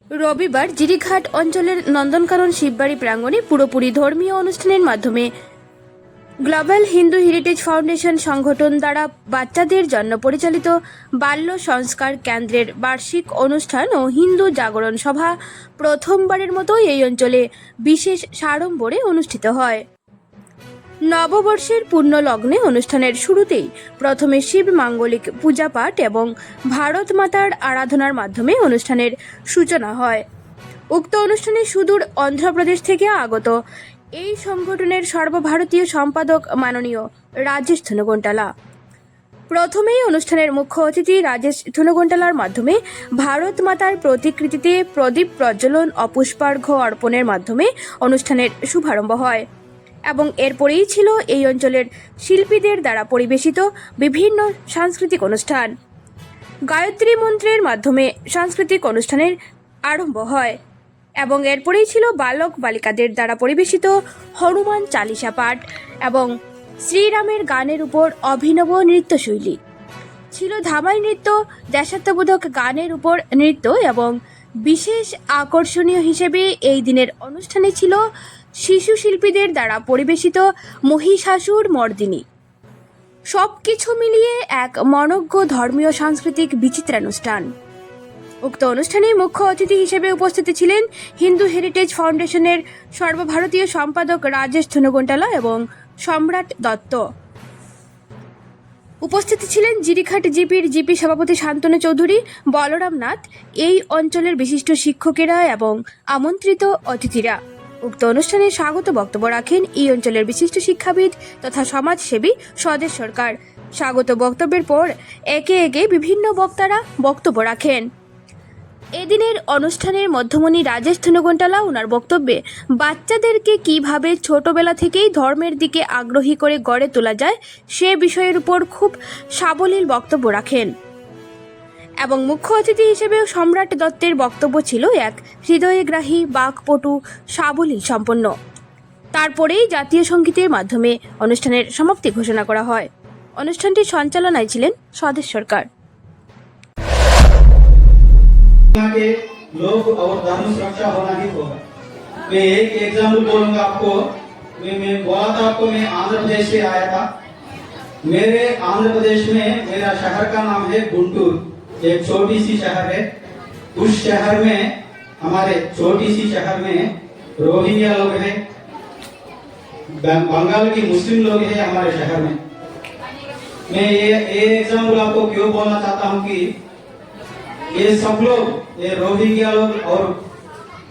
রবিবার জিরিঘাট অঞ্চলের নন্দনকানন শিববাড়ি প্রাঙ্গণে পুরোপুরি ধর্মীয় অনুষ্ঠানের মাধ্যমে গ্লোবাল হিন্দু হেরিটেজ ফাউন্ডেশন সংগঠন দ্বারা বাচ্চাদের জন্য পরিচালিত বাল্য সংস্কার কেন্দ্রের বার্ষিক অনুষ্ঠান ও হিন্দু জাগরণ সভা প্রথমবারের মতো এই অঞ্চলে বিশেষ সাড়ম্বরে অনুষ্ঠিত হয়। নববর্ষের পূর্ণ লগ্নে অনুষ্ঠানের শুরুতেই প্রথমে শিব মাঙ্গলিক পূজাপাঠ এবং ভারত মাতার আরাধনার মাধ্যমে অনুষ্ঠানের সূচনা হয়। উক্ত অনুষ্ঠানে সুদূর অন্ধ্রপ্রদেশ থেকে আগত এই সংগঠনের সর্বভারতীয় সম্পাদক মাননীয় রাজেশ থুনগন্টালা প্রথমেই অনুষ্ঠানের মুখ্য অতিথি রাজেশ থুনগন্টালার মাধ্যমে ভারত মাতার প্রতিকৃতিতে প্রদীপ প্রজ্বলন ও পুষ্পার্ঘ্য অর্পণের মাধ্যমে অনুষ্ঠানের শুভারম্ভ হয় এবং এরপরেই ছিল এই অঞ্চলের শিল্পীদের দ্বারা পরিবেশিত বিভিন্ন সাংস্কৃতিক অনুষ্ঠান। গায়ত্রী মন্ত্রের মাধ্যমে সাংস্কৃতিক অনুষ্ঠানের আরম্ভ হয় এবং এরপরেই ছিল বালক বালিকাদের দ্বারা পরিবেশিত হনুমান চালিসা পাঠ এবং শ্রীরামের গানের উপর অভিনব নৃত্যশৈলী। ছিল ধামাই নৃত্য, দেশাত্মবোধক গানের উপর নৃত্য এবং বিশেষ আকর্ষণীয় হিসেবে এই দিনের অনুষ্ঠানে ছিল শিশু শিল্পীদের দ্বারা পরিবেশিত মহিষাসুর মর্দিনী। সবকিছু মিলিয়ে এক মনোজ্ঞ ধর্মীয় সাংস্কৃতিক বিচিত্রানুষ্ঠান। উক্ত অনুষ্ঠানে মুখ্য অতিথি হিসেবে উপস্থিত ছিলেন হিন্দু হেরিটেজ ফাউন্ডেশনের সর্বভারতীয় সম্পাদক রাজেশ থুনগন্টালা এবং সম্রাট দত্ত। উপস্থিত ছিলেন জিরিঘাট জিপির জিপি সভাপতি শান্তনু চৌধুরী, বলরাম নাথ, এই অঞ্চলের বিশিষ্ট শিক্ষকেরা এবং আমন্ত্রিত অতিথিরা। উক্ত অনুষ্ঠানে স্বাগত বক্তব্য রাখেন এই অঞ্চলের বিশিষ্ট শিক্ষাবিদ তথা সমাজসেবী স্বদেশ সরকার। স্বাগত বক্তব্যের পর একে একে বিভিন্ন বক্তারা বক্তব্য রাখেন। এদিনের অনুষ্ঠানের মধ্যমণি রাজেশ থুনগন্টালা ওনার বক্তব্যে বাচ্চাদেরকে কিভাবে ছোটবেলা থেকেই ধর্মের দিকে আগ্রহী করে গড়ে তোলা যায় সে বিষয়ের উপর খুব সাবলীল বক্তব্য রাখেন এবং মুখ্য অতিথি হিসেবেও সম্রাট দত্তের বক্তব্য ছিল এক হৃদয়গ্রাহী, বাকপটু, সাবলীল সম্পন্ন। তারপরেই জাতীয় সঙ্গীতের মাধ্যমে অনুষ্ঠানের সমাপ্তি ঘোষণা করা হয়। অনুষ্ঠানটির সঞ্চালনায় ছিলেন স্বদেশ সরকার। के लोग और धर्म सुरक्षा होना ही होगा। मैं एक एग्जाम्पल बोलूंगा आपको। मैं बोला था आपको, मैं आंध्र प्रदेश से आया था। मेरे आंध्र प्रदेश में मेरा शहर का नाम है गुंटूर, एक छोटी सी शहर है। उस शहर में, हमारे छोटी सी शहर में रोहिंग्या लोग हैं, बंगाल की मुस्लिम लोग हैं हमारे शहर में। मैं ये एग्जाम्पल आपको क्यों बोलना चाहता हूँ कि ये सब लोग, ये रोहिंग्या लोग और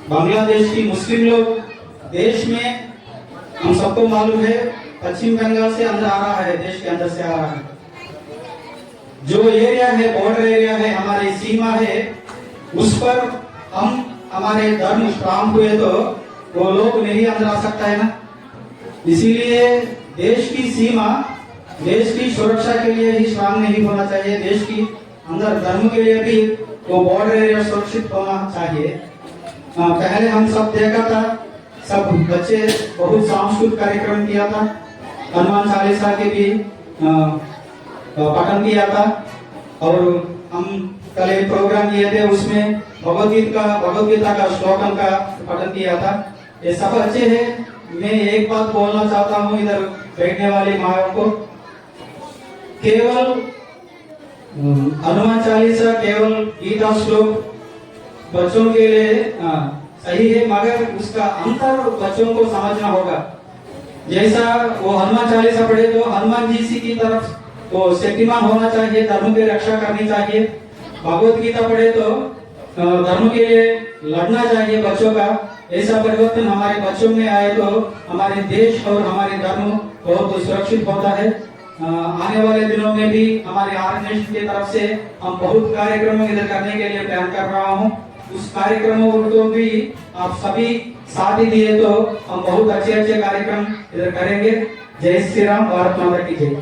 बांग्लादेश की मुस्लिम लोग देश में, हम सबको मालूम है, पश्चिम बंगाल से अंदर आ रहा है, देश के अंदर से आ रहा है। जो एरिया है, बॉर्डर एरिया है, हमारी सीमा है, उस पर हम हमारे धर्म स्ट्रांग हुए तो वो लोग नहीं अंदर आ सकता है ना। इसीलिए देश की सीमा, देश की सुरक्षा के लिए ही स्ट्रांग नहीं होना चाहिए, देश की अंदर धर्म के लिए भी वो बॉर्डर एरिया सुरक्षित होना चाहिए। पहले हम सब देखा था, सब बच्चे बहुत सांस्कृतिक कार्यक्रम किया था, हनुमान चालीसा के भी पठन किया था और हम कल एक प्रोग्राम किए थे, उसमें भगवद गीता का श्लोकन का पठन किया था। ये सब अच्छे हैं। मैं एक बात बोलना चाहता हूँ इधर बैठने वाली माओं को, केवल हनुमान चालीसा केवल गीता श्लोक बच्चों के लिए सही है, मगर उसका अंतर बच्चों को समझना होगा। जैसा वो हनुमान चालीसा पढ़े तो हनुमान जी की तरफ वो शक्तिमान होना चाहिए, धर्म की रक्षा करनी चाहिए। भगवत गीता पढ़े तो धर्म के लिए लड़ना चाहिए बच्चों का। ऐसा परिवर्तन हमारे बच्चों में आए तो हमारे देश और हमारे धर्म बहुत सुरक्षित होता है। आने वाले दिनों में भी हमारे ऑर्गेनाइजेशन की तरफ से हम बहुत कार्यक्रम इधर करने के लिए प्लान कर रहा हूँ। उस कार्यक्रमों को भी आप सभी साथ ही दिए तो हम बहुत अच्छे अच्छे कार्यक्रम इधर करेंगे। जय श्री राम, भारत माता की जय।